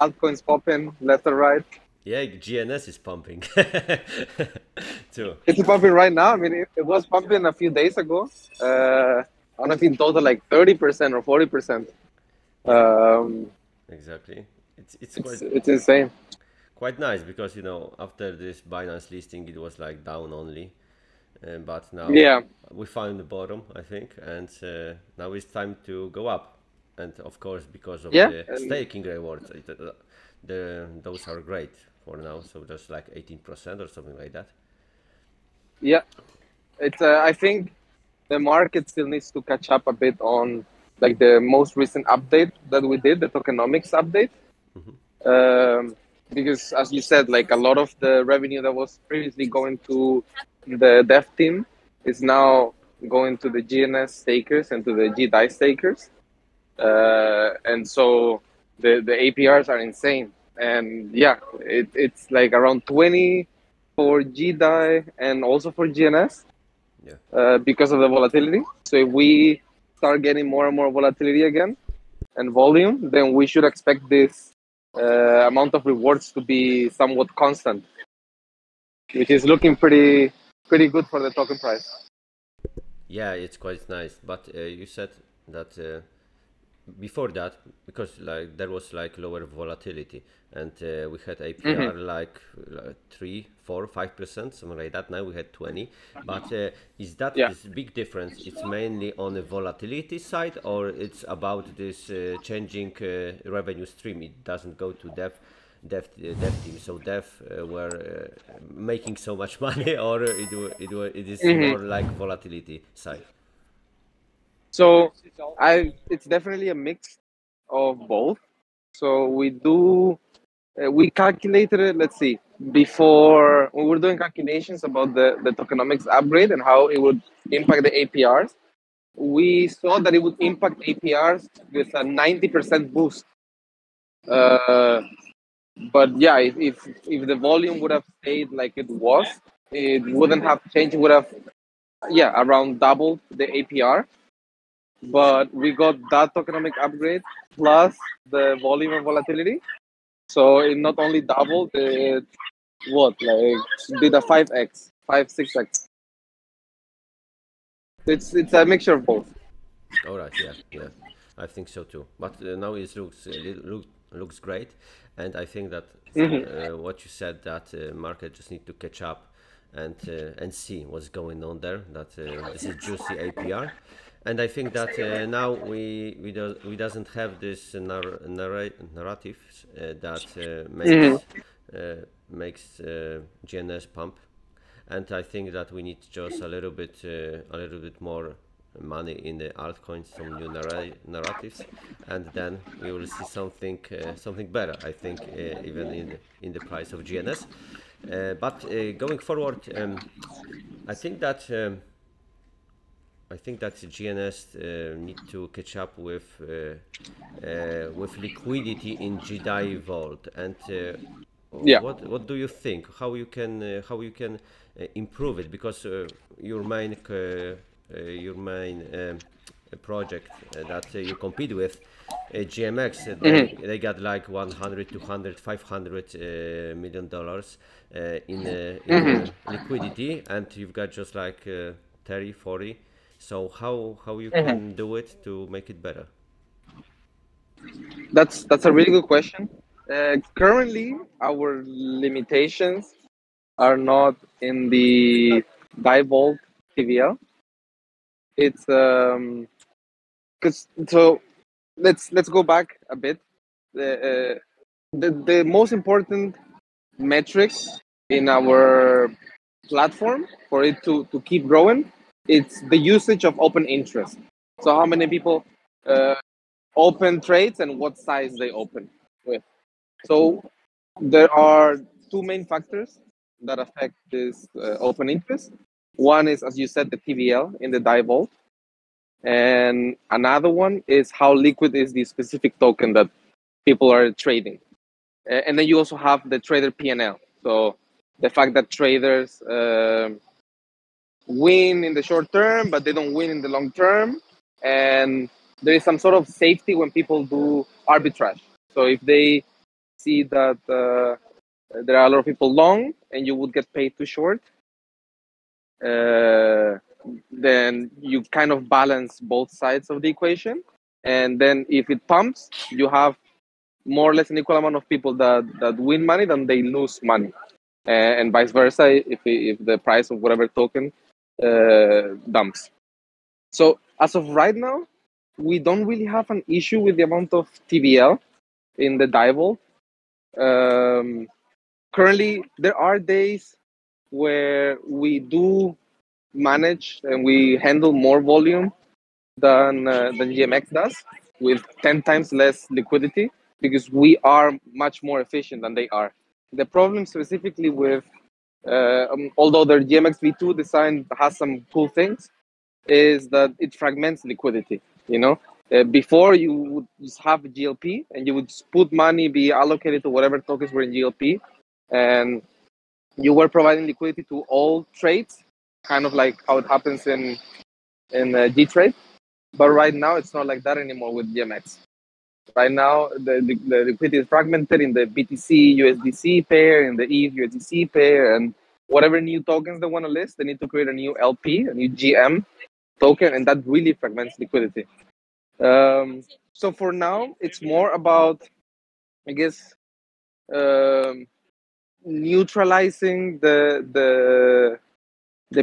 altcoins popping left or right. Yeah, GNS is pumping too. It's pumping right now. I mean, it was pumping a few days ago. I don't know if in total like 30% or 40%. Yeah, Um, exactly. It's it's insane. quite nice because after this Binance listing it was like down only, but now Yeah, we found the bottom, I think, and now it's time to go up. And of course, because of yeah, the and staking rewards, those are great for now. So just like 18% or something like that. yeah. It's. I think the market still needs to catch up a bit on like the most recent update that we did, the tokenomics update. Because as you said, like a lot of the revenue that was previously going to the dev team is now going to the GNS stakers and to the GDAI stakers. And so the APRs are insane. And yeah, it's like around 20 for GDAI and also for GNS Yeah. because of the volatility. So if we start getting more and more volatility again and volume, then we should expect this amount of rewards to be somewhat constant, which is looking pretty good for the token price. Yeah, it's quite nice. But you said that before that, because like there was like lower volatility, and we had APR like 3, 4, 5%, something like that. Now we had 20. But is that Yeah. this big difference? It's mainly on the volatility side, or it's about this changing revenue stream? It doesn't go to dev team. So dev were making so much money, or it is more like volatility side. So it's definitely a mix of both. So we calculated it. Let's see, before we were doing calculations about the tokenomics upgrade and how it would impact the APRs. We saw that it would impact APRs with a 90% boost. Uh, but yeah, if the volume would have stayed like it was, it wouldn't have changed. It would have around doubled the APR. But we got that tokenomic upgrade plus the volume and volatility. So it not only doubled, it did a 5x, 6x. It's a mixture of both. All right, yeah, yeah, I think so too. But now it looks great, and I think that what you said, that market just need to catch up and see what's going on there. That this is juicy APR, and I think that now we doesn't have this narrative that makes GNS pump, and I think that we need just a little bit more money in the altcoins, some new narratives, and then we will see something better. I think even in the price of GNS. But going forward, I think that GNS need to catch up with liquidity in GDAI Vault. And Yeah. what do you think? How you can improve it? Because your main project that you compete with, GMX, they got like 100, 200, 500 million dollars in liquidity, and you've got just like 30, 40. So how you can do it to make it better? That's a really good question. Currently, our limitations are not in the Diebold TVL. It's because so let's go back a bit. The most important metric in our platform for it to keep growing, it's the usage of open interest. So how many people open trades and what size they open with. So there are two main factors that affect this open interest. One is, as you said, the TVL in the DAI vault, and another one is how liquid is the specific token that people are trading. And then you also have the trader P&L. So the fact that traders win in the short term, but they don't win in the long term, and there is some sort of safety when people do arbitrage. So if they see that there are a lot of people long and you would get paid too short, then you kind of balance both sides of the equation. And then if it pumps, you have more or less an equal amount of people that win money than they lose money, and vice versa if the price of whatever token dumps. So as of right now, we don't really have an issue with the amount of TVL in the DAI vault. Currently, there are days where we do manage and we handle more volume than GMX does, with 10 times less liquidity, because we are much more efficient than they are. The problem specifically with, although their GMX v2 design has some cool things, is that it fragments liquidity. Before you would just have GLP and you would just put money, be allocated to whatever tokens were in GLP, and you were providing liquidity to all trades, kind of like how it happens in gTrade. But right now, it's not like that anymore with GMX. Right now, the liquidity is fragmented in the BTC USDC pair, in the ETH USDC pair, and whatever new tokens they want to list, they need to create a new LP, a new GM token, and that really fragments liquidity. So for now, it's more about, I guess, neutralizing the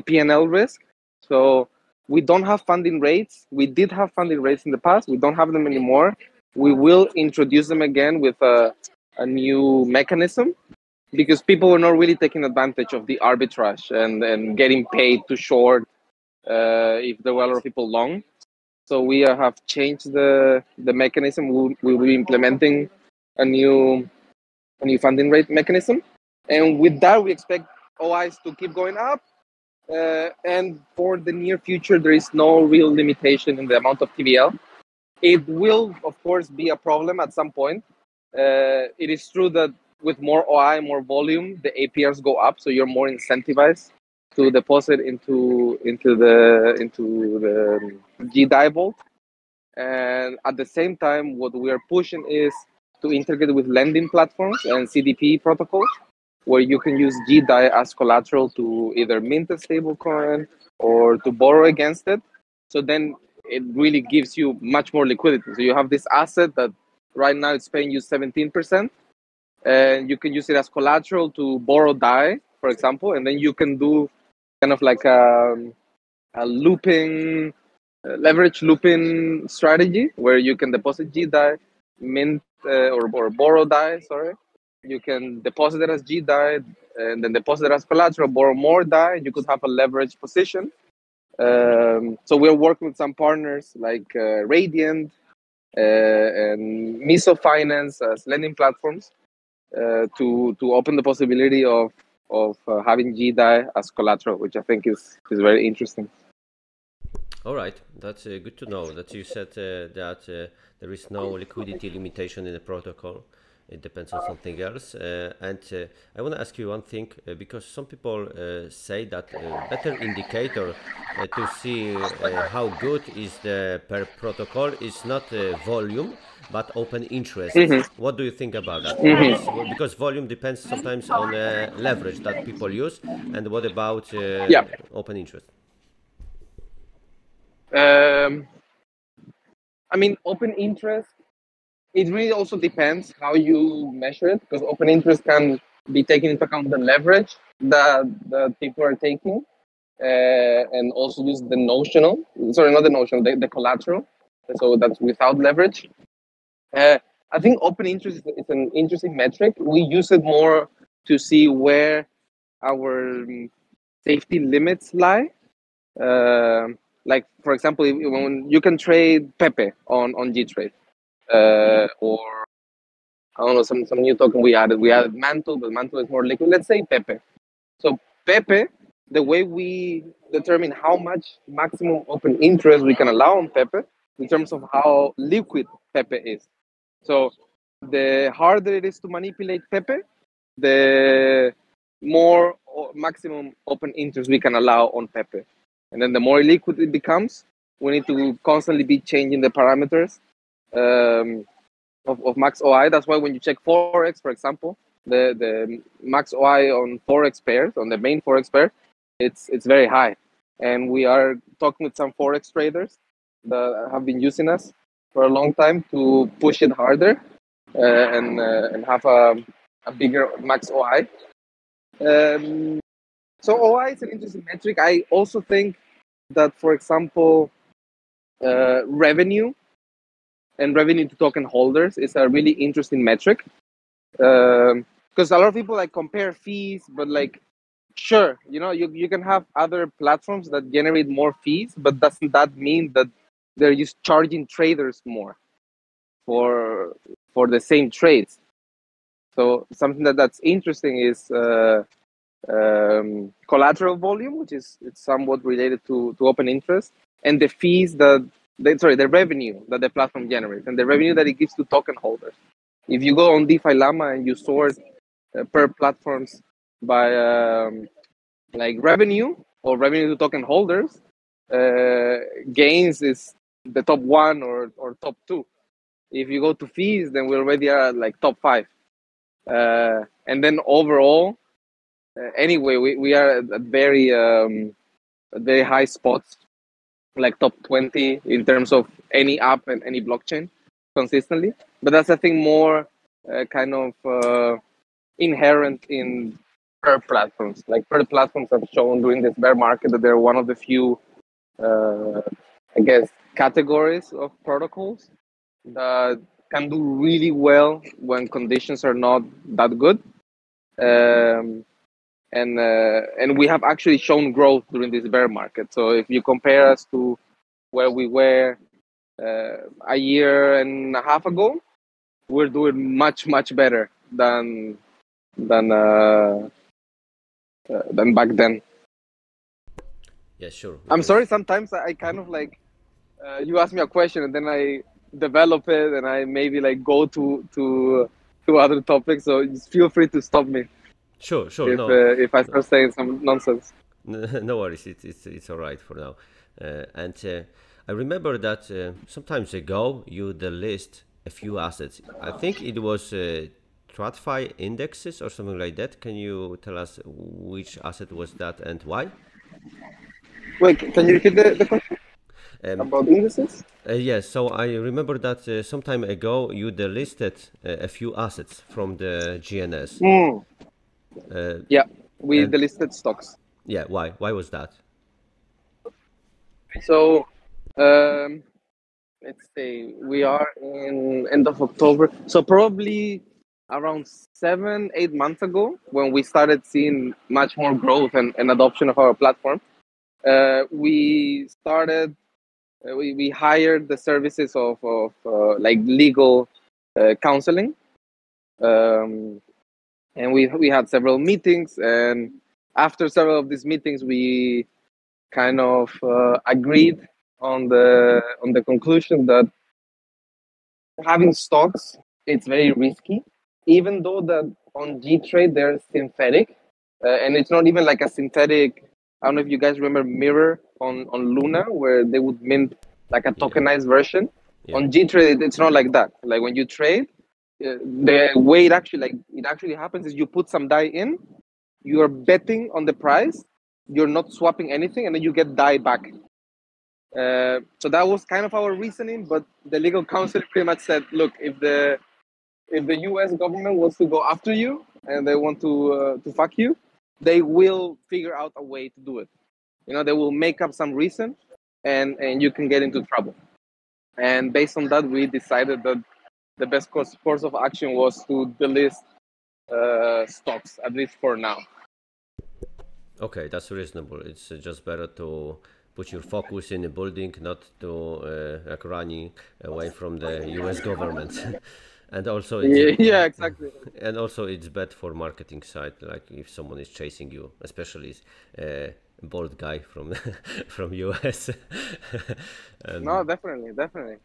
P&L risk. So we don't have funding rates. We did have funding rates in the past. We don't have them anymore. We will introduce them again with a new mechanism, because people were not really taking advantage of the arbitrage and getting paid to short if there were a lot of people long. So we have changed the mechanism. We will be implementing a new funding rate mechanism, and with that we expect OIs to keep going up. And for the near future, there is no real limitation in the amount of TVL. It will, of course, be a problem at some point. It is true that with more OI, more volume, the APRs go up, so you're more incentivized to deposit into the GDAI vault. And at the same time, what we are pushing is to integrate with lending platforms and CDP protocols, where you can use GDAI as collateral to either mint a stablecoin or to borrow against it. So then it really gives you much more liquidity. So you have this asset that right now it's paying you 17%, and you can use it as collateral to borrow DAI, for example, and then you can do kind of like a looping, leverage looping strategy, where you can deposit GDAI, mint or borrow DAI, sorry. You can deposit it as GDAI and then deposit it as collateral, borrow more DAI, and you could have a leverage position. So we're working with some partners like Radiant and Miso Finance as lending platforms to open the possibility of having GDAI as collateral, which I think is very interesting. All right, that's good to know that you said that there is no liquidity limitation in the protocol. It depends on something else. And I want to ask you one thing, because some people say that better indicator to see how good is the per protocol is not volume, but open interest. What do you think about that? Because volume depends sometimes on leverage that people use. And what about open interest? I mean, open interest, it really also depends how you measure it, because open interest can be taken into account the leverage that people are taking, and also use the notional, sorry, not the notional, the collateral. So that's without leverage. I think open interest is an interesting metric. We use it more to see where our safety limits lie. Like, for example, when you can trade Pepe on gTrade, or I don't know, some new token we added. We added Mantle, but Mantle is more liquid. Let's say Pepe. So Pepe, the way we determine how much maximum open interest we can allow on Pepe, in terms of how liquid Pepe is. So the harder it is to manipulate Pepe, the more maximum open interest we can allow on Pepe. And then the more liquid it becomes, we need to constantly be changing the parameters of max OI. That's why when you check forex, for example, the max OI on forex pairs, on the main forex pair, it's very high. And we are talking with some forex traders that have been using us for a long time to push it harder and have a bigger max OI. So OI is an interesting metric. I also think that, for example, revenue and revenue to token holders is a really interesting metric, because a lot of people like compare fees, but like, sure, you can have other platforms that generate more fees, but doesn't that mean that they're just charging traders more for the same trades? So something that's interesting is collateral volume, which is it's somewhat related to open interest, and the fees the revenue that the platform generates, and the revenue that it gives to token holders. If you go on DeFi Llama and you sort per platforms by like revenue or revenue to token holders, gains is the top one or top two. If you go to fees, then we already are at like top five. And then overall, anyway, we are at very high spots, like top 20 in terms of any app and any blockchain consistently. But that's I think more kind of inherent in per platforms. Like per platforms have shown during this bear market that they're one of the few, I guess, categories of protocols that can do really well when conditions are not that good. And we have actually shown growth during this bear market. So if you compare us to where we were a year and a half ago, we're doing much better than back then. Yeah, sure. I'm sorry. Sometimes I kind of like you ask me a question and then I develop it and I maybe like go to other topics. So just feel free to stop me. Sure. If I start saying some nonsense. No worries. It's all right for now. And I remember that some times ago you list a few assets. I think it was TradFi indexes or something like that. Can you tell us which asset was that and why? Wait, can you repeat the question about indices? Yes, so I remember that some time ago you listed a few assets from the GNS. Yeah, we delisted stocks. Yeah, why? Why was that? So, let's say we are in end of October. So probably around 7-8 months ago, when we started seeing much more growth and adoption of our platform, we started. We hired the services of like legal counseling, and we had several meetings. And after several of these meetings, we kind of agreed on the conclusion that having stocks, it's very risky, even though that on gTrade they're synthetic, and it's not even like a synthetic. I don't know if you guys remember Mirror on Luna, where they would mint like a tokenized version. Yeah. On gTrade, it's not like that. Like when you trade, the way it actually happens is you put some DAI in, you're betting on the price, you're not swapping anything, and then you get DAI back. So that was kind of our reasoning, but the legal counsel pretty much said, look, if the US government wants to go after you and they want to fuck you, they will figure out a way to do it. They will make up some reason and you can get into trouble. And based on that, we decided that the best course of action was to delist stocks, at least for now. Okay, that's reasonable. It's just better to put your focus in the building, not to like running away from the US government. And also, yeah, exactly. And also, it's bad for marketing side. Like if someone is chasing you, especially a bald guy from from US. No, definitely.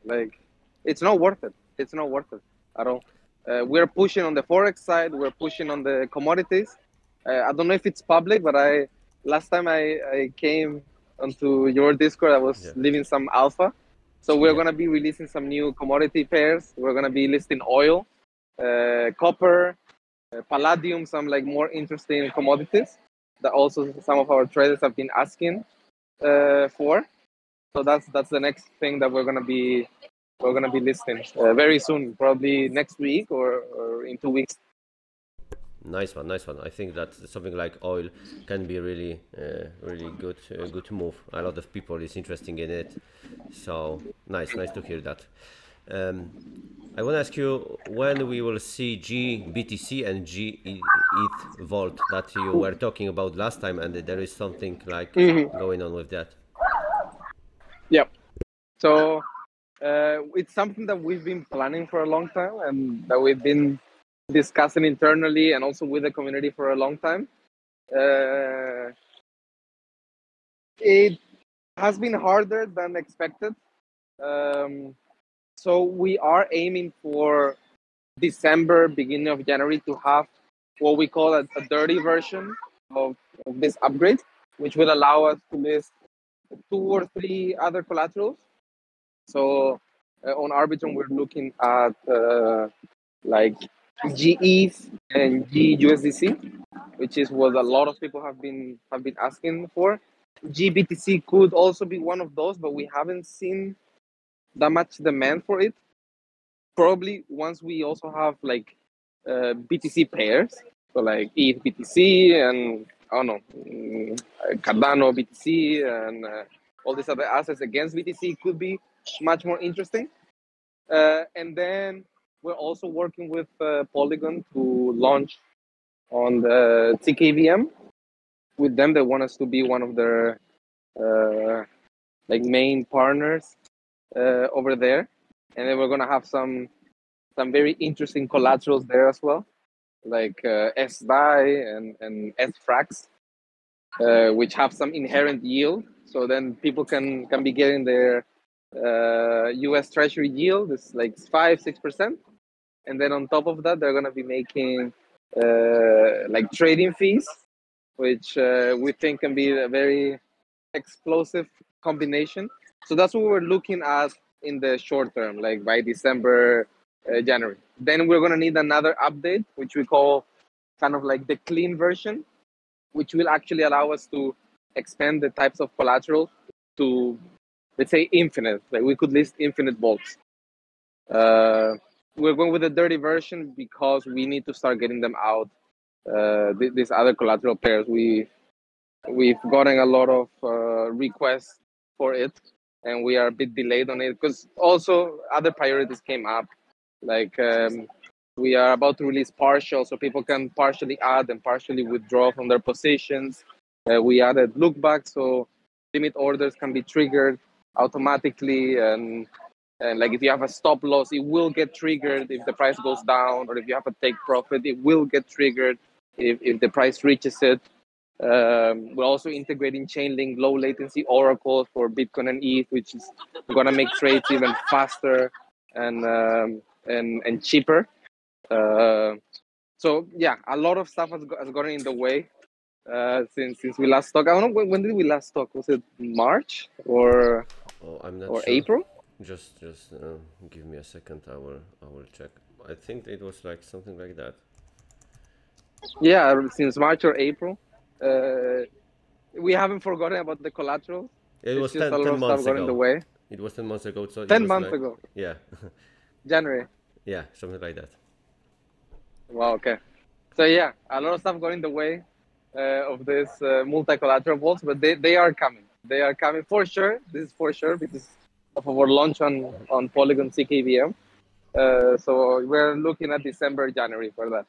Like, it's not worth it. It's not worth it at all. We're pushing on the forex side. We're pushing on the commodities. I don't know if it's public, but last time I came onto your Discord, I was leaving some alpha. So we're Yeah. going to be releasing some new commodity pairs. We're going to be listing oil, copper, palladium, some like more interesting commodities that also some of our traders have been asking for. So that's the next thing that we're gonna be listing very soon, probably next week or in 2 weeks. Nice one, nice one. I think that something like oil can be really, really good move. A lot of people is interested in it, so nice to hear that. I want to ask you when we will see GBTC and gETH Vault that you were talking about last time, and there is something like going on with that. Yeah. So it's something that we've been planning for a long time and that we've been discussing internally and also with the community for a long time. It has been harder than expected. So we are aiming for December, beginning of January to have what we call a dirty version of this upgrade, which will allow us to list 2 or 3 other collaterals. So on Arbitrum, we're looking at like gETH and gUSDC, which is what a lot of people have been asking for. GBTC could also be one of those, but we haven't seen that much demand for it. Probably once we also have like BTC pairs, so like ETH BTC and I don't know Cardano BTC and all these other assets against BTC could be much more interesting. And then we're also working with Polygon to launch on the zkEVM. With them, they want us to be one of their like main partners over there, and then we're gonna have some very interesting collaterals there as well, like SDAI and SFrax, which have some inherent yield. So then people can be getting their U.S. Treasury yield is like 5-6%, and then on top of that, they're gonna be making like trading fees, which we think can be a very explosive combination. So that's what we're looking at in the short term, like by December, January. Then we're gonna need another update, which we call kind of like the clean version, which will actually allow us to expand the types of collateral to, let's say, infinite. Like we could list infinite vaults. We're going with the dirty version because we need to start getting them out. These other collateral pairs, we've gotten a lot of requests for it, and we are a bit delayed on it because also other priorities came up. Like we are about to release partial, so people can partially add and partially withdraw from their positions. We added lookback, so limit orders can be triggered automatically, and like if you have a stop loss, it will get triggered if the price goes down, or if you have a take profit, it will get triggered if the price reaches it. We're also integrating Chainlink low latency oracles for Bitcoin and ETH, which is going to make trades even faster and cheaper. So yeah, a lot of stuff has gotten in the way since we last talked. I don't know when did we last talk? Was it March or I'm not or sure. April? Just give me a second. I will check. I think it was like something like that. Yeah, since March or April. We haven't forgotten about the collateral. It It's was just 10, a lot 10 of stuff months got in the ago. way. It was 10 months ago, so it 10 was months like, ago, yeah, January. yeah, something like that. Wow, okay. So yeah, a lot of stuff got in the way of this multi-collateral vaults, but they are coming. They are coming for sure. This is for sure because of our launch on Polygon zkEVM. So we're looking at December, January for that.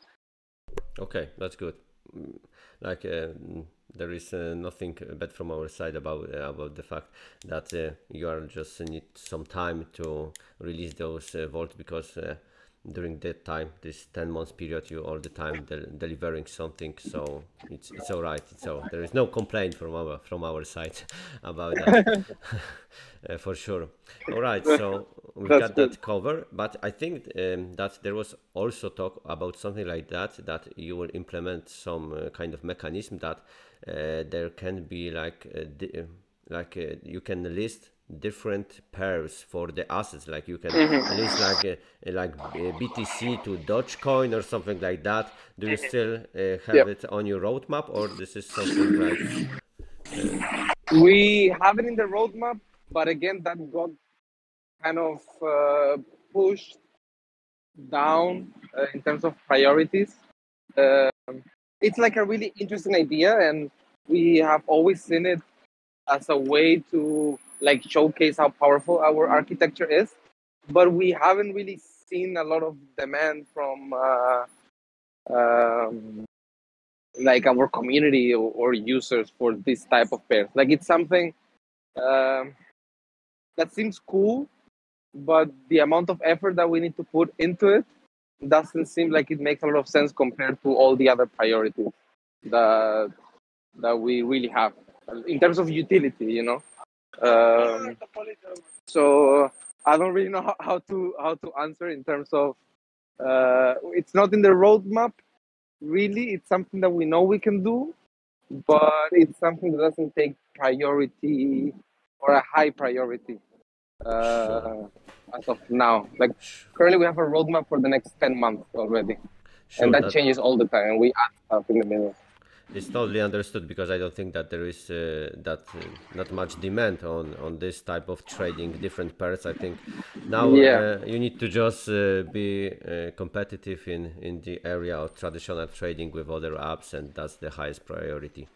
Okay, that's good. Like there is nothing bad from our side about the fact that you are just need some time to release those vaults, because during that time, this 10 months period, you all the time delivering something, so it's all right. So there is no complaint from our side about that. For sure. All right, so we've That's got good. that cover, but I think that there was also talk about something like that you will implement some kind of mechanism that there can be like you can list different pairs for the assets? Like you can at least like BTC to Dogecoin or something like that. Do you still have it on your roadmap, or this is something like? We have it in the roadmap, but again, that got kind of pushed down in terms of priorities. It's like a really interesting idea, and we have always seen it as a way to like showcase how powerful our architecture is, but we haven't really seen a lot of demand from like our community or users for this type of pairs. Like it's something that seems cool, but the amount of effort that we need to put into it doesn't seem like it makes a lot of sense compared to all the other priorities that we really have in terms of utility, you know. So I don't really know how to answer in terms of it's not in the roadmap really. It's something that we know we can do, but it's something that doesn't take priority or a high priority Sure. as of now. Like currently we have a roadmap for the next 10 months already, and Sure, that changes all the time. We add stuff in the middle. it's totally understood, because I don't think that there is not much demand on this type of trading different pairs. I think now Yeah, you need to just be competitive in the area of traditional trading with other apps, and that's the highest priority.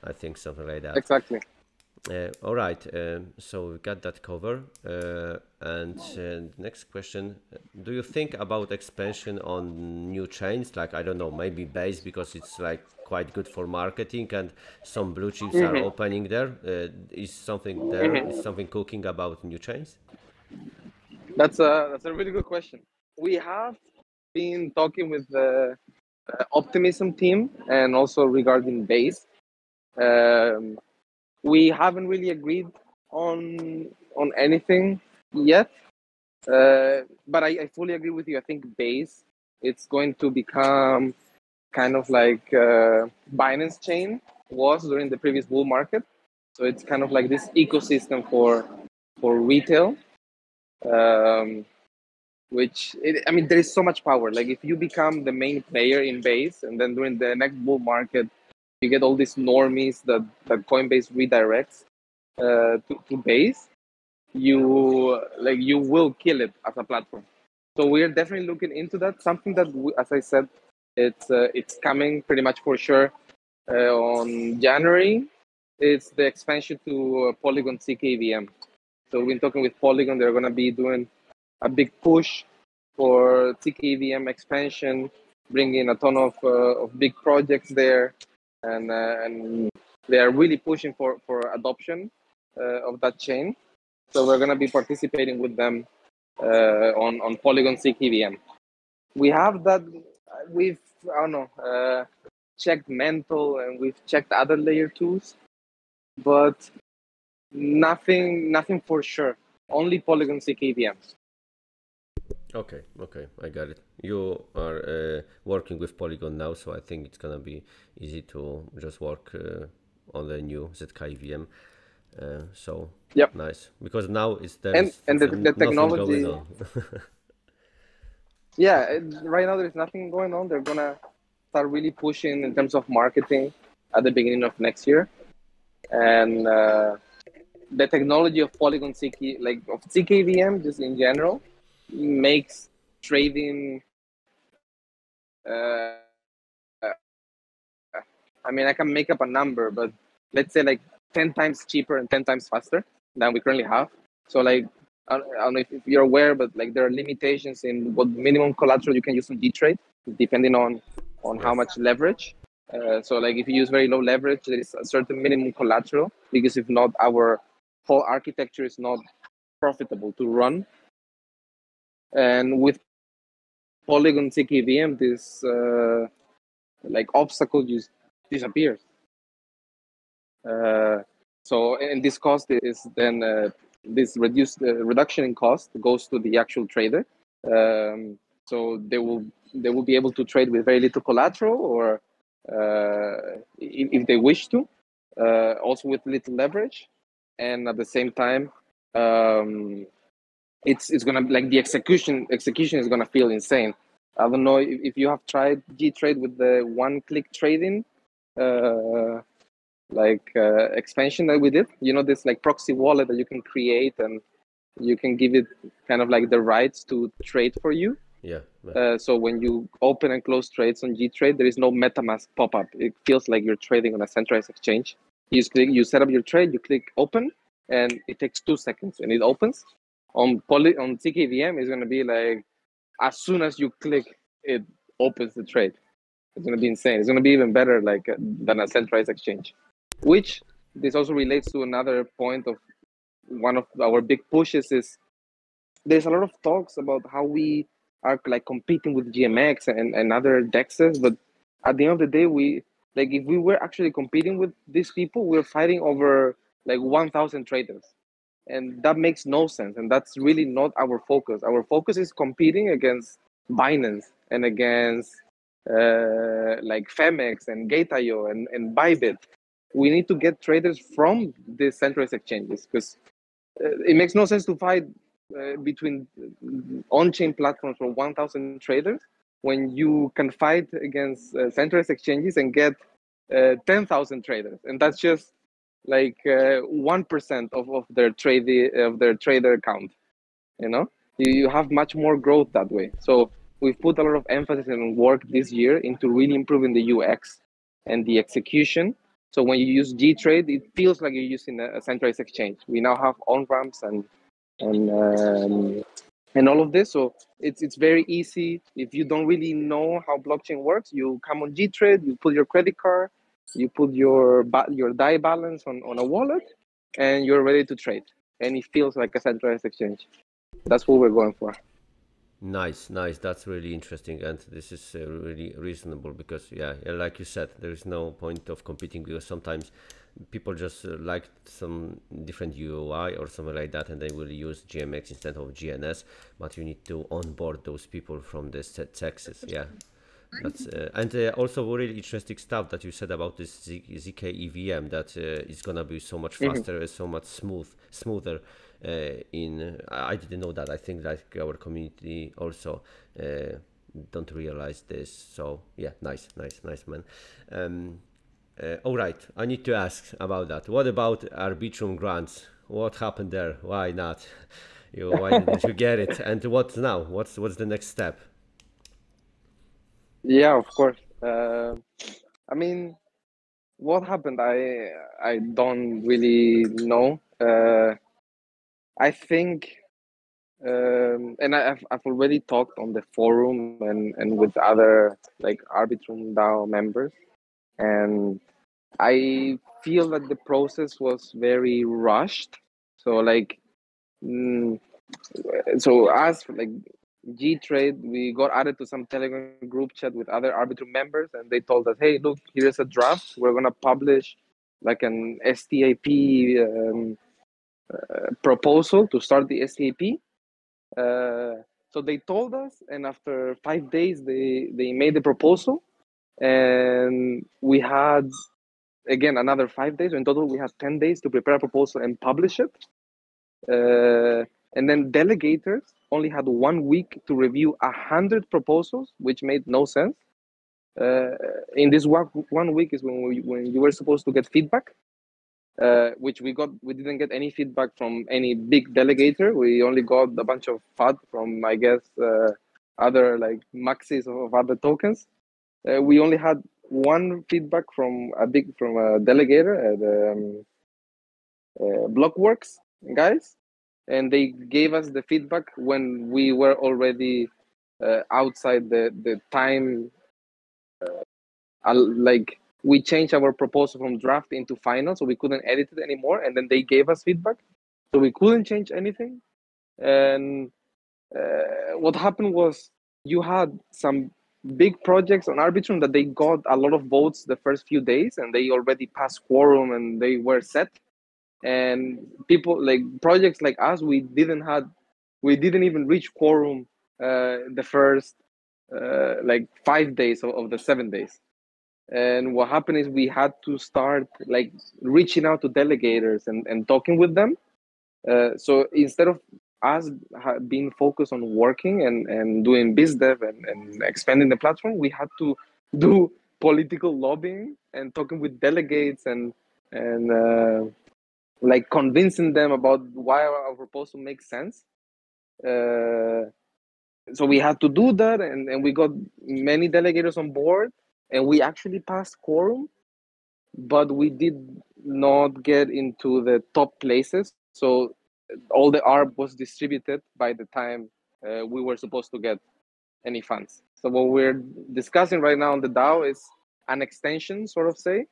I think something like that. exactly. All right, so we got that cover. And the next question: do you think about expansion on new chains? Like, I don't know, maybe Base, because it's like quite good for marketing, and some blue chips are opening there. Is something there? Is something cooking about new chains? That's a really good question. We have been talking with the Optimism team and also regarding Base. Um, we haven't really agreed on anything yet, but I fully agree with you. I think Base it's going to become kind of like Binance chain was during the previous bull market. So it's kind of like this ecosystem for retail. Um, I mean, there is so much power. Like if you become the main player in Base, and then during the next bull market, you get all these normies that Coinbase redirects to Base. You will kill it as a platform. So we are definitely looking into that. Something that, as I said, it's coming pretty much for sure on January. It's the expansion to Polygon zkEVM. So we've been talking with Polygon. They're going to be doing a big push for zkEVM expansion, bringing a ton of big projects there, and they are really pushing for adoption of that chain. So we're going to be participating with them on Polygon zkEVM. We have that. We've I don't know checked Mental and we've checked other layer twos, but nothing for sure. Only Polygon zkEVM. Okay, okay, I got it. You are working with Polygon now, so I think it's gonna be easy to just work on the new zkEVM. So Yep. nice, because now there And is and the nothing going technology. on. Yeah, right now there's nothing going on. They're gonna start really pushing in terms of marketing at the beginning of next year, and the technology of Polygon like of zkEVM, just in general, makes trading. Uh, I mean, I can make up a number, but let's say like 10 times cheaper and 10 times faster than we currently have. So like, I don't know if you're aware, but like there are limitations in what minimum collateral you can use on gTrade, depending on how Yes. much leverage. So like if you use very low leverage, there is a certain minimum collateral, because if not, our whole architecture is not profitable to run. And with Polygon zkEVM, this like obstacle just disappears. So, and this cost is then this reduction in cost goes to the actual trader. So they will be able to trade with very little collateral, or if they wish to, also with little leverage, and at the same time it's gonna, like, the execution is gonna feel insane. I don't know if you have tried gTrade with the one-click trading expansion that we did. You know, this like proxy wallet that you can create, and you can give it kind of like the rights to trade for you. Yeah. So when you open and close trades on gTrade, there is no MetaMask pop-up. It feels like you're trading on a centralized exchange. You set up your trade, you click open, and it takes 2 seconds, and it opens. On zkEVM, it's going to be like, as soon as you click, it opens the trade. It's going to be insane. It's going to be even better than a centralized exchange. Which this also relates to another point of one of our big pushes is there's a lot of talks about how we are like competing with GMX and other dexes, but at the end of the day, if we were actually competing with these people, we're fighting over like 1,000 traders, and that makes no sense. And that's really not our focus. Our focus is competing against Binance and against like Femex and Gate.io and Bybit. We need to get traders from the centralized exchanges, because it makes no sense to fight between on-chain platforms for 1,000 traders when you can fight against centralized exchanges and get 10,000 traders, and that's just like 1% of their trader count. You know, you have much more growth that way. So we've put a lot of emphasis and work this year into really improving the UX and the execution. So when you use gTrade, it feels like you're using a centralized exchange. We now have on ramps and all of this. So it's very easy. If you don't really know how blockchain works, you come on gTrade, you put your credit card, you put your DAI balance on a wallet, and you're ready to trade. And it feels like a centralized exchange. That's what we're going for. Nice. That's really interesting, and this is really reasonable because, yeah, like you said, there is no point of competing because sometimes people just like some different UI or something like that, and they will use GMX instead of GNS. But you need to onboard those people from the Texas, yeah. That's and also really interesting stuff that you said about this zkEVM, that it's gonna be so much faster, so much smoother. I didn't know that. I think like our community also don't realize this. So yeah, nice man. All right, I need to ask about that. What about Arbitrum grants? What happened there? Why not? Why didn't you get it? And what now? What's the next step? Yeah, of course. I mean, what happened? I don't really know. I think, and I've already talked on the forum and with other like Arbitrum DAO members, and I feel that the process was very rushed. So like, so as like gTrade, we got added to some Telegram group chat with other Arbitrum members, and they told us, "Hey, look, here's a draft. We're gonna publish like an STAP proposal to start the STAP." So they told us, and after 5 days, they made the proposal, and we had again another 5 days. So in total, we had 10 days to prepare a proposal and publish it. And then delegators only had 1 week to review 100 proposals, which made no sense. In this 1 week is when you were supposed to get feedback, which we got. We didn't get any feedback from any big delegator. We only got a bunch of FUD from, I guess, other like maxis of other tokens. We only had one feedback from a delegator at Blockworks guys, and they gave us the feedback when we were already outside the time. Like we changed our proposal from draft into final, so we couldn't edit it anymore. And then they gave us feedback, so we couldn't change anything. And what happened was you had some big projects on Arbitrum that they got a lot of votes the first few days, and they already passed quorum and they were set. And people like projects like us, we didn't even reach quorum the first like 5 days of the 7 days. And what happened is we had to start like reaching out to delegators and talking with them. So instead of us being focused on working and doing biz dev and expanding the platform, we had to do political lobbying and talking with delegates and like convincing them about why our proposal makes sense. So we had to do that, and we got many delegators on board, and we actually passed quorum, but we did not get into the top places. So all the ARB was distributed by the time we were supposed to get any funds. So what we're discussing right now on the DAO is an extension, sort of say.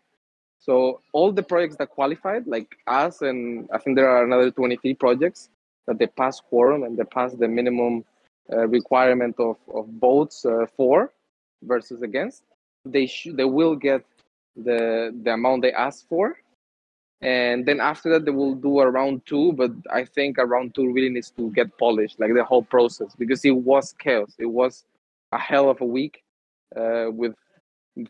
So all the projects that qualified, like us, and I think there are another 23 projects that they pass quorum and they pass the minimum requirement of votes for versus against, they will get the amount they asked for. And then after that, they will do a round two, but I think a round two really needs to get polished, like the whole process, because it was chaos. It was a hell of a week with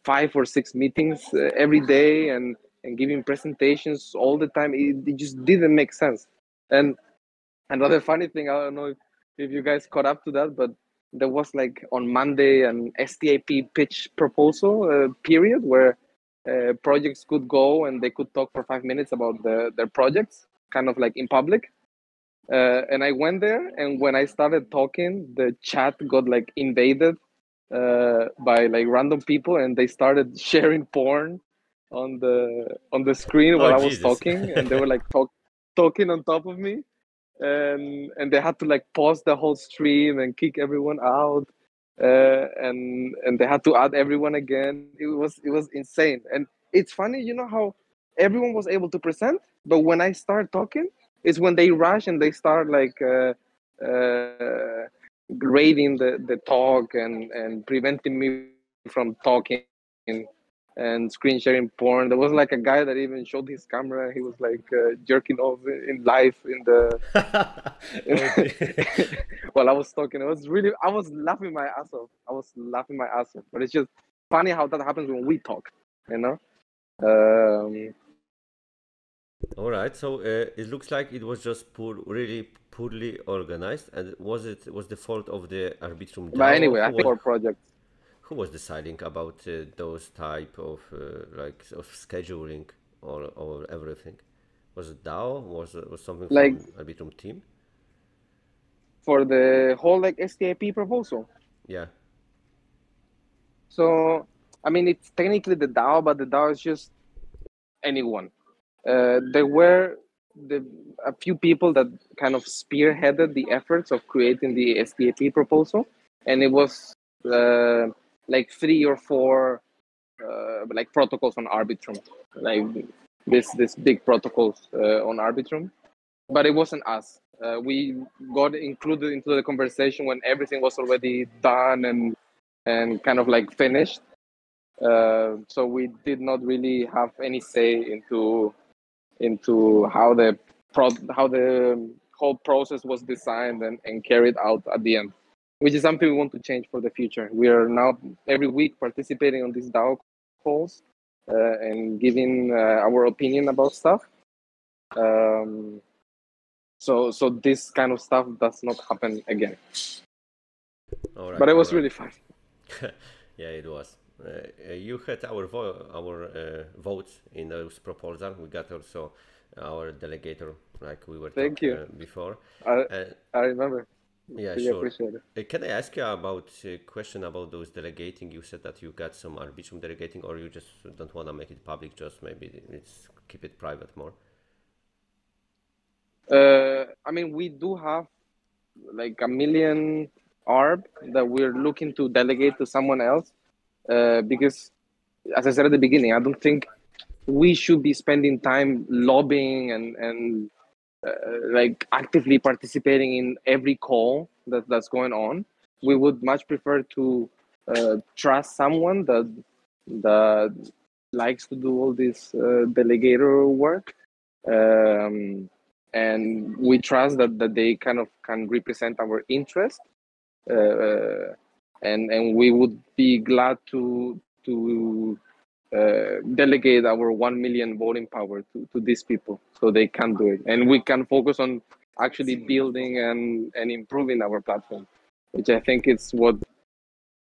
5 or 6 meetings every day and giving presentations all the time. It just didn't make sense. And another funny thing, I don't know if you guys caught up to that, but there was like on Monday an STAP pitch proposal period where projects could go and they could talk for 5 minutes about their projects, kind of like in public. And I went there, and when I started talking, the chat got like invaded by like random people, and they started sharing porn on the screen Oh while I was Jesus. talking, and they were like talking on top of me, and they had to like pause the whole stream and kick everyone out, and they had to add everyone again. It was insane. And it's funny, how everyone was able to present, but when I start talking, it's when they rush and they start like grading the talk and preventing me from talking and screen sharing porn. There was like a guy that even showed his camera. He was like jerking off in live in the Oh, while I was talking. I was laughing my ass off. But it's just funny how that happens when we talk, you know. Um, all right. So it looks like it was just really poorly organized. And was the fault of the Arbitrum but DAO, or anyway, I think for projects, who was deciding about those type of like of scheduling or everything? Was it DAO? Was something like from Arbitrum team? for the whole like STIP proposal. Yeah. So I mean, it's technically the DAO, but the DAO is just anyone. There were a few people that kind of spearheaded the efforts of creating the STAP proposal, and it was like 3 or 4 like protocols on Arbitrum, like this big protocols on Arbitrum. But it wasn't us. We got included into the conversation when everything was already done and kind of like finished. So we did not really have any say into how the whole process was designed and carried out at the end, which is something we want to change for the future. We are now every week participating on these DAO calls and giving our opinion about stuff. So this kind of stuff does not happen again. All right. But it All was right. really fun. Yeah, it was. You had our votes in those proposal. We got also our delegator, like we were Thank talking you. before. I Uh, I remember. yeah, Really sure. appreciate it. Can I ask you about a question about those delegating? You said that you got some Arbitrum delegating, or you just don't want to make it public. Just maybe it's keep it private more. I mean, we do have like a million ARB that we're looking to delegate to someone else because, as I said at the beginning, I don't think we should be spending time lobbying and like actively participating in every call that's going on. We would much prefer to trust someone that likes to do all this delegator work, um, and we trust that they kind of can represent our interest, uh, and we would be glad to delegate our 1 million voting power to these people so they can do it, and we can focus on actually building and improving our platform, which I think it's what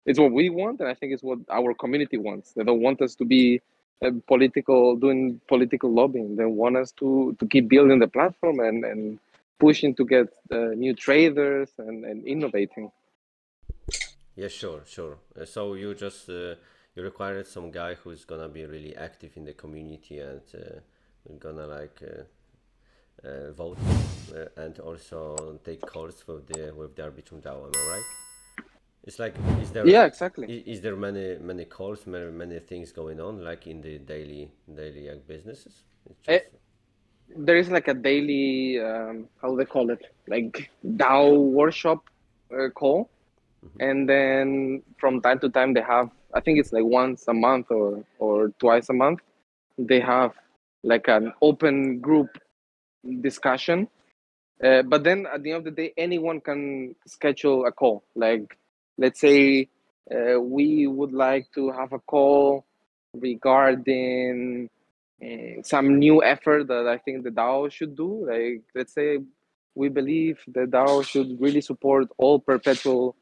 we want, and I think it's what our community wants. They don't want us to be doing political lobbying. They want us to keep building the platform and pushing to get new traders and innovating. Yeah, sure, sure. So you just you required some guy who's gonna be really active in the community and gonna like vote and also take calls with the Arbitrum DAO. Am I right? It's like Yeah, exactly. is there many calls, many things going on like in the daily businesses? It's Eh, just there is like a daily how they call it, like DAO workshop call, and then from time to time they have, I think it's like once a month or twice a month, they have like an open group discussion. But then at the end of the day, anyone can schedule a call. Like, let's say we would like to have a call regarding some new effort that I think the DAO should do. Like, let's say we believe the DAO should really support all perpetual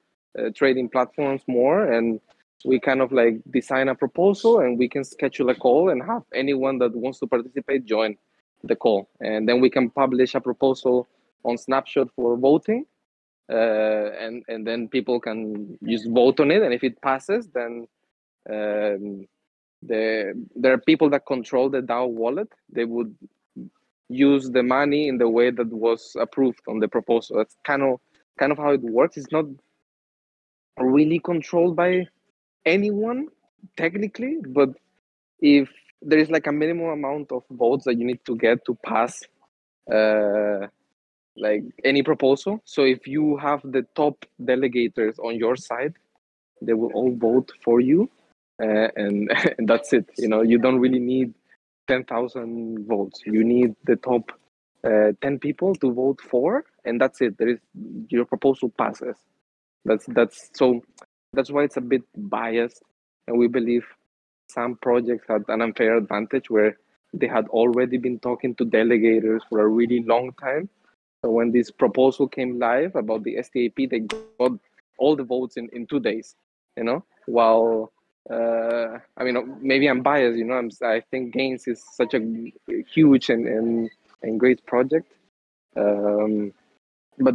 trading platforms more, and we kind of like design a proposal, and we can schedule a call and have anyone that wants to participate join the call, and then we can publish a proposal on Snapshot for voting, and then people can just vote on it, and if it passes, then um, there are people that control the DAO wallet. They would use the money in the way that was approved on the proposal. That's kind of how it works. It's not really controlled by anyone technically, but if there is like a minimum amount of votes that you need to get to pass like any proposal. So if you have the top delegators on your side, they will all vote for you, and, and that's it. You don't really need 10,000 votes. You need the top 10 people to vote for, and that's it. Your proposal passes. That's why it's a bit biased, and we believe some projects had an unfair advantage where they had already been talking to delegators for a really long time. So when this proposal came live about the STAP, they got all the votes in 2 days, while I mean, maybe I'm biased, I think Gains is such a huge and great project. But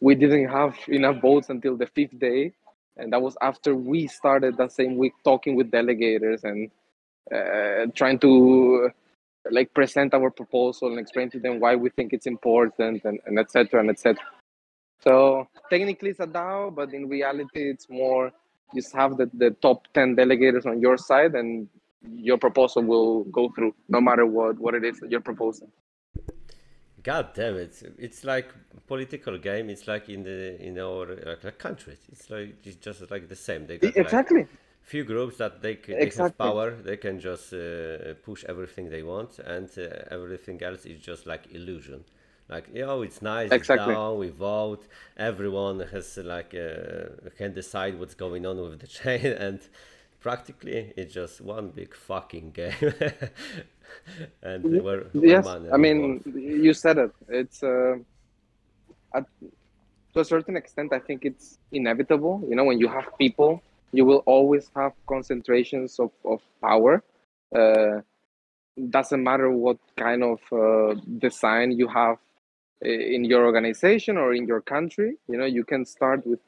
we didn't have enough votes until the 5th day, and that was after we started that same week talking with delegators and trying to like present our proposal and explain to them why we think it's important and etc. and etc. So technically it's a DAO, but in reality it's more just have the top 10 delegators on your side, and your proposal will go through no matter what it is that you're proposing. God damn it! It's like political game. It's like in our like countries. It's just like the same. They got like Exactly. few groups that they have Exactly. power. They can just push everything they want, and everything else is just like illusion. Like, it's nice. Exactly. It's down. We vote. Everyone has like can decide what's going on with the chain, and practically it's just one big fucking game. And where Yes, money I mean, revolves. you said it. It's to a certain extent, I think it's inevitable. When you have people, you will always have concentrations of power. Uh, doesn't matter what kind of design you have in your organization or in your country. You can start with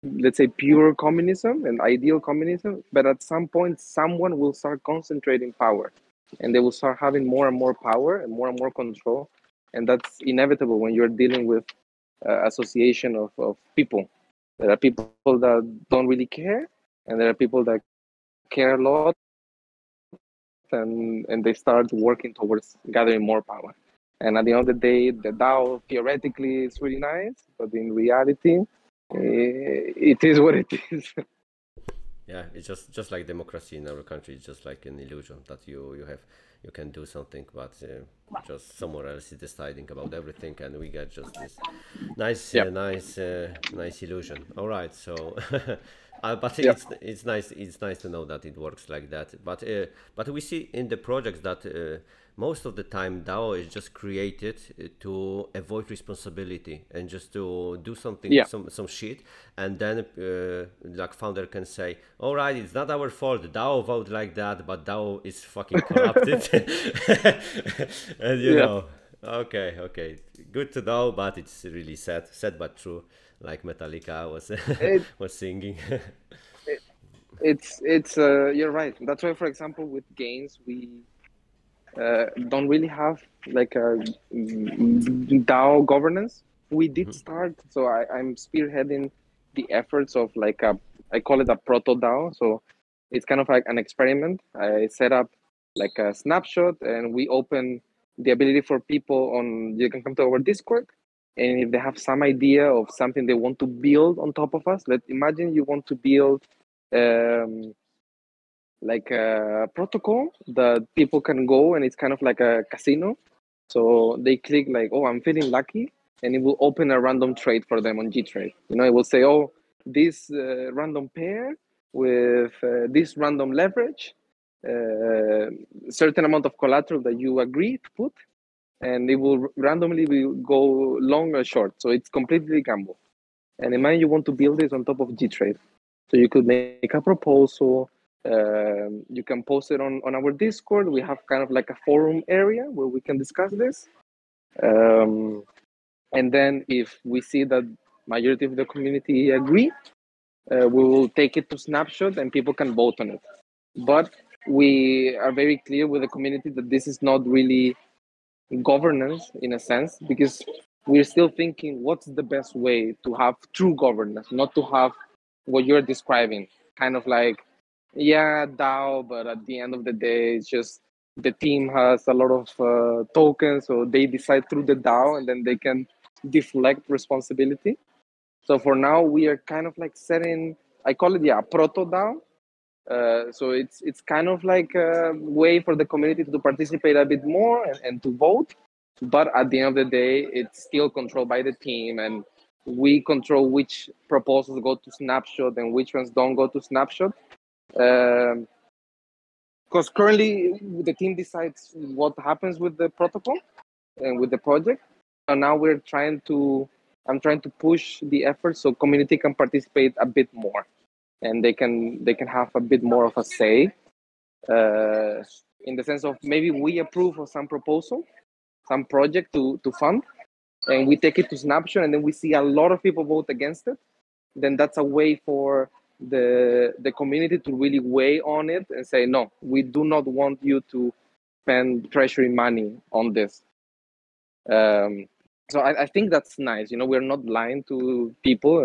let's say pure communism and ideal communism, but at some point someone will start concentrating power, and they will start having more and more power and more control, and that's inevitable when you're dealing with association of people. There are people that don't really care, and there are people that care a lot, and they start working towards gathering more power. And at the end of the day, the DAO theoretically is really nice, but in reality, it is what it is. Yeah, it's just like democracy in our country. It's just like an illusion that you can do something, but just somewhere else is deciding about everything, and we get just this nice Yep. nice illusion. All right, so But Yeah. it's nice to know that it works like that. But we see in the projects that most of the time DAO is just created to avoid responsibility and just to do something, Yeah. some shit, and then like founder can say, all right, it's not our fault, DAO vote like that, but DAO is fucking corrupted. And you Yeah. know, okay, good to know, but it's really sad but true, like Metallica was It, was singing. it it's you're right. That's why, for example, with games, we don't really have like a DAO governance. We did start, so I'm spearheading the efforts of like a, I call it a proto DAO. So it's kind of like an experiment. I set up like a snapshot, and we open the ability for people on. You can come to our Discord, and if they have some idea of something they want to build on top of us, let's imagine you want to build. Um, like a protocol that people can go, and it's kind of like a casino. So they click like, oh, I'm feeling lucky, and it will open a random trade for them on gTrade. You know, it will say, oh, this random pair with this random leverage, certain amount of collateral that you agree to put, and it will randomly will go long or short. So it's completely gamble. And imagine you want to build this on top of gTrade. So you could make a proposal. You can post it on our Discord. We have kind of like a forum area where we can discuss this. And then if we see that majority of the community agree, we will take it to snapshot and people can vote on it. But we are very clear with the community that this is not really governance in a sense, because we're still thinking what's the best way to have true governance, not to have what you're describing, kind of like, yeah, DAO, but at the end of the day, it's just the team has a lot of tokens, so they decide through the DAO and then they can deflect responsibility. So for now, we are kind of like setting, I call it, yeah, proto DAO. So it's kind of like a way for the community to participate a bit more and to vote. But at the end of the day, it's still controlled by the team, and we control which proposals go to snapshot and which ones don't go to snapshot. Because currently the team decides what happens with the protocol and with the project. And now I'm trying to push the effort so community can participate a bit more, and they can have a bit more of a say, in the sense of maybe we approve of some proposal, some project to fund, and we take it to snapshot, and then we see a lot of people vote against it. Then that's a way for the community to really weigh on it and say, no, we do not want you to spend treasury money on this. So I think that's nice. You know, we're not lying to people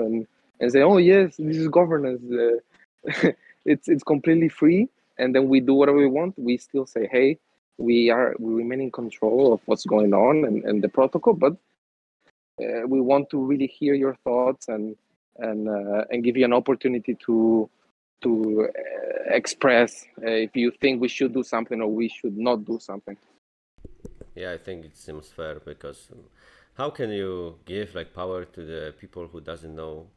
and say, oh yes, this is governance. It's completely free, and then we do whatever we want. We still say, hey, we remain in control of what's going on and the protocol, but we want to really hear your thoughts and give you an opportunity to express if you think we should do something or we should not do something. Yeah, I think it seems fair because how can you give like power to the people who doesn't know,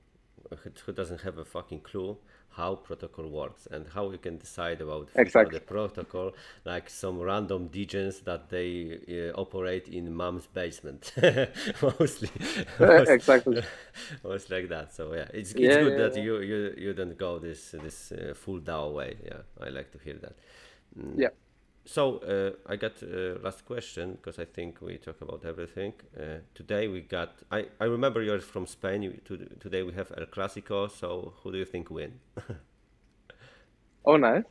who doesn't have a fucking clue how protocol works and how you can decide about the future of Exactly. the protocol, like some random degens that they operate in mom's basement, mostly, Exactly. mostly like that. So yeah, it's Yeah, good yeah, that you don't go this full DAO way. Yeah, I like to hear that. yeah. So I got last question because I think we talk about everything. Today we got. I remember you're from Spain. Today we have El Clasico. So who do you think win? Oh, nice.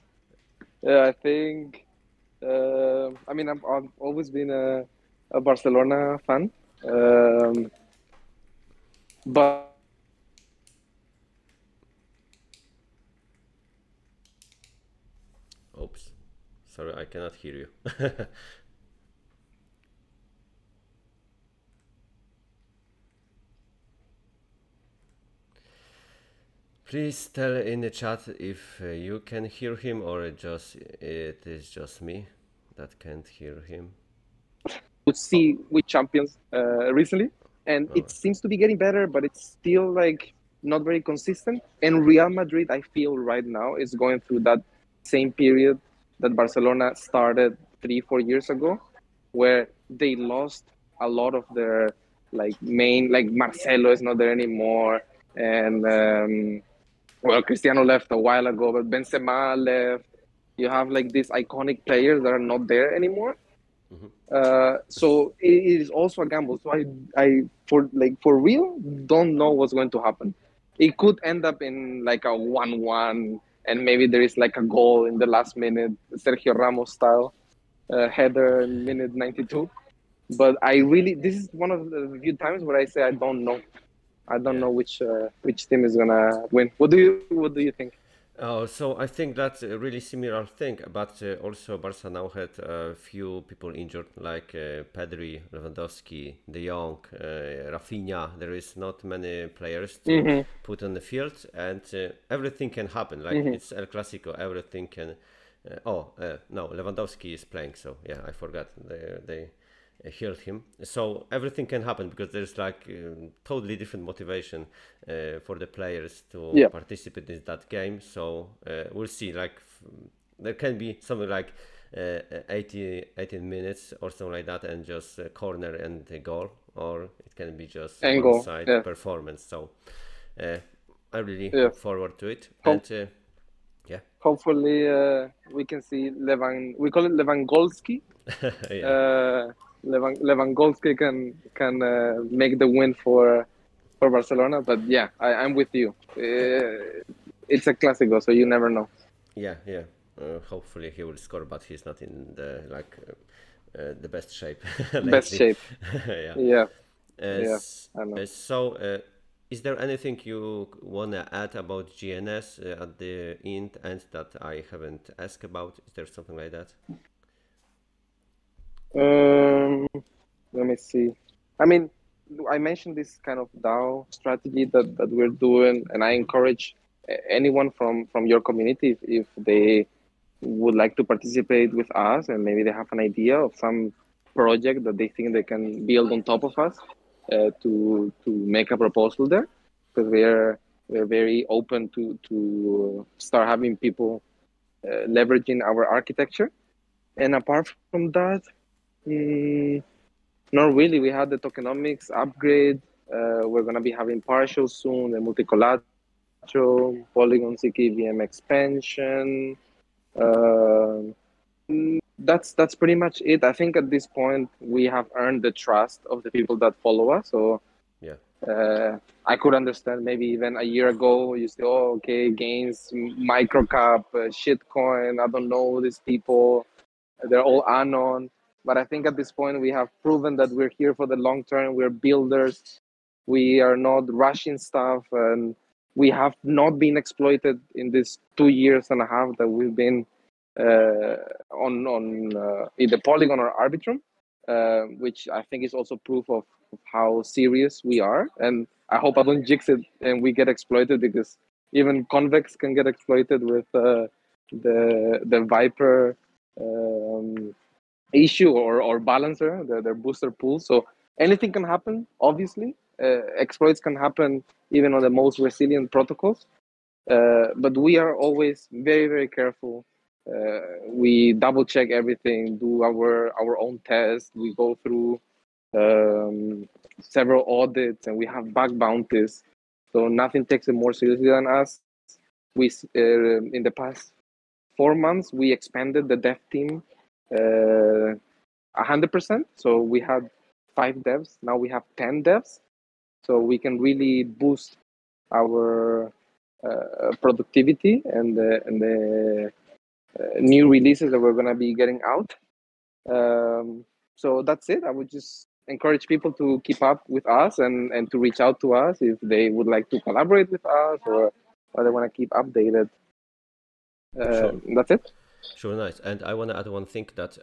Yeah, I think. I mean, I've always been a Barcelona fan, but Oops, sorry, I cannot hear you. Please tell in the chat if you can hear him or it is just me that can't hear him. to see which champions recently, and Oh, it seems to be getting better, but it's still like not very consistent. And Real Madrid, I feel right now, is going through that same period that Barcelona started 3-4 years ago, where they lost a lot of their like Marcelo is not there anymore, and well, Cristiano left a while ago, but Benzema left. You have like these iconic players that are not there anymore. So it is also a gamble. So for real, don't know what's going to happen. It could end up in like a 1-1, and maybe there is like a goal in the last minute, Sergio Ramos style header in minute 92. But this is one of the few times where I say I don't know. I don't Yeah. know which team is gonna win. What do you think? Oh, so I think that's a really similar thing, but also Barca now had a few people injured, like Pedri, Lewandowski, De Jong, Rafinha. There is not many players to put on the field, and everything can happen. Like it's El Clasico, everything can. No, Lewandowski is playing, so yeah, I forgot they healed him. So everything can happen because there's like totally different motivation for the players to Yeah. participate in that game. So we'll see. Like there can be something like 18 minutes or something like that, and just a corner and a goal, or it can be just And one goal. side Yeah. performance. So I really Yeah. look forward to it. And yeah, Hopefully, we can see We call it Lewandowski. yeah. Lewandowski can make the win for Barcelona. But yeah, I'm with you. It's a Clásico, so you never know. Yeah, yeah. Hopefully he will score, but he's not in the best shape lately. Best shape. Yeah. Yeah. Yeah. I know. So, is there anything you wanna add about GNS at the end that I haven't asked about? Is there something like that? Um, Let me see. I mean, I mentioned this kind of DAO strategy that we're doing, and I encourage anyone from your community if they would like to participate with us, and maybe they have an idea of some project that they think they can build on top of us, to make a proposal there, because we're very open to start having people leveraging our architecture. And apart from that, not really. We had the tokenomics upgrade. We're gonna be having partial soon, the multi-collateral, Polygon zkEVM expansion. That's pretty much it. I think at this point we have earned the trust of the people that follow us. So Yeah. I could understand maybe even a year ago you say, oh, okay, gains, microcap, shitcoin. I don't know these people. They're all anon. But I think at this point we have proven that we're here for the long term. We're builders. We are not rushing stuff, and we have not been exploited in these 2 years and a half that we've been on either Polygon or Arbitrum, which I think is also proof of how serious we are. And I hope I don't jinx it and we get exploited, because even Convex can get exploited with the Viper issue or balancer, their booster pool. So anything can happen, obviously. Exploits can happen even on the most resilient protocols. But we are always very, very careful. We double check everything, do our own tests. We go through several audits, and we have bug bounties. So nothing takes it more seriously than us. We in the past 4 months we expanded the dev team 100%. So we had 5 devs. Now we have 10 devs. So we can really boost our productivity and the new releases that we're going to be getting out. So that's it. I would just encourage people to keep up with us and to reach out to us if they would like to collaborate with us, or they want to keep updated. Sure. That's it. Sure, nice. And I want to add one thing that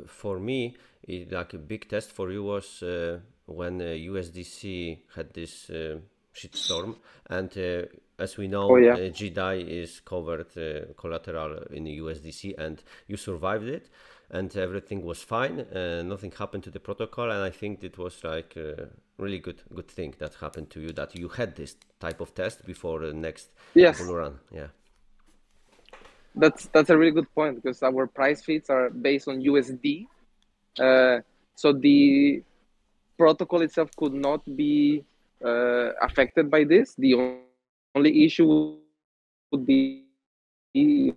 for me, like a big test for you was when USDC had this shitstorm, and as we Oh know, yeah. GDAI is covered collateral in the USDC, and you survived it, and everything was fine. Nothing happened to the protocol, and I think it was like a really good thing that happened to you, that you had this type of test before the next Yes, bull run. Yeah. that's a really good point, because our price feeds are based on USD. So the protocol itself could not be affected by this. The only issue would be if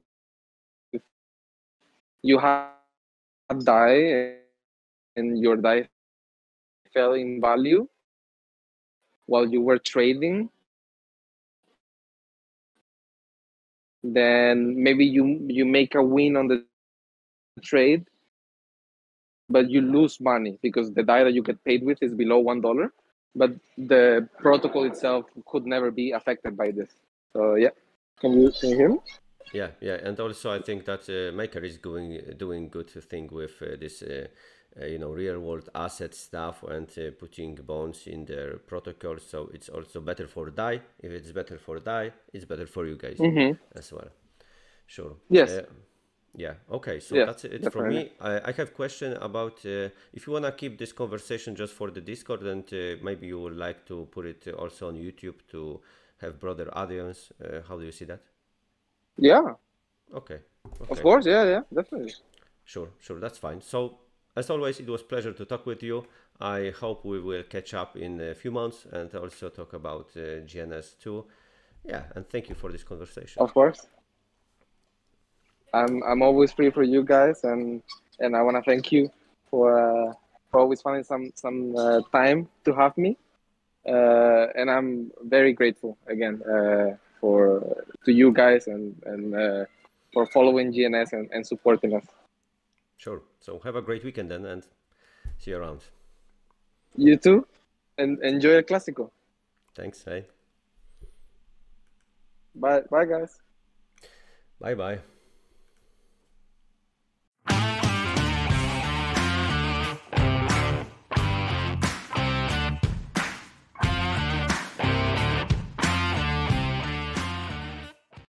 you had DAI and your DAI fell in value while you were trading, then maybe you make a win on the trade, but you lose money because the DAI that you get paid with is below $1. But the protocol itself could never be affected by this. So yeah, can you hear me? Yeah, and also I think that Maker is doing good thing with this, real world asset stuff, and putting bonds in their protocol. So it's also better for DAI. If it's better for DAI, it's better for you guys as well. Sure. Yes, Yeah. Okay. So yes, that's it from definitely. me. I have question about if you wanna keep this conversation just for the Discord, and maybe you would like to put it also on YouTube to have broader audience. How do you see that? Yeah, Okay. of Okay. course. Yeah, definitely. Sure. That's fine. So as always, it was pleasure to talk with you. I hope we will catch up in a few months and also talk about GNS too. Yeah. And thank you for this conversation. Of course. I'm always free for you guys, and I want to thank you for always finding some time to have me. And I'm very grateful again for to you guys, and for following GNS and supporting us. Sure. So have a great weekend then, and see you around. You too, and enjoy a Clásico. Thanks. Hey. Bye, guys. Bye bye.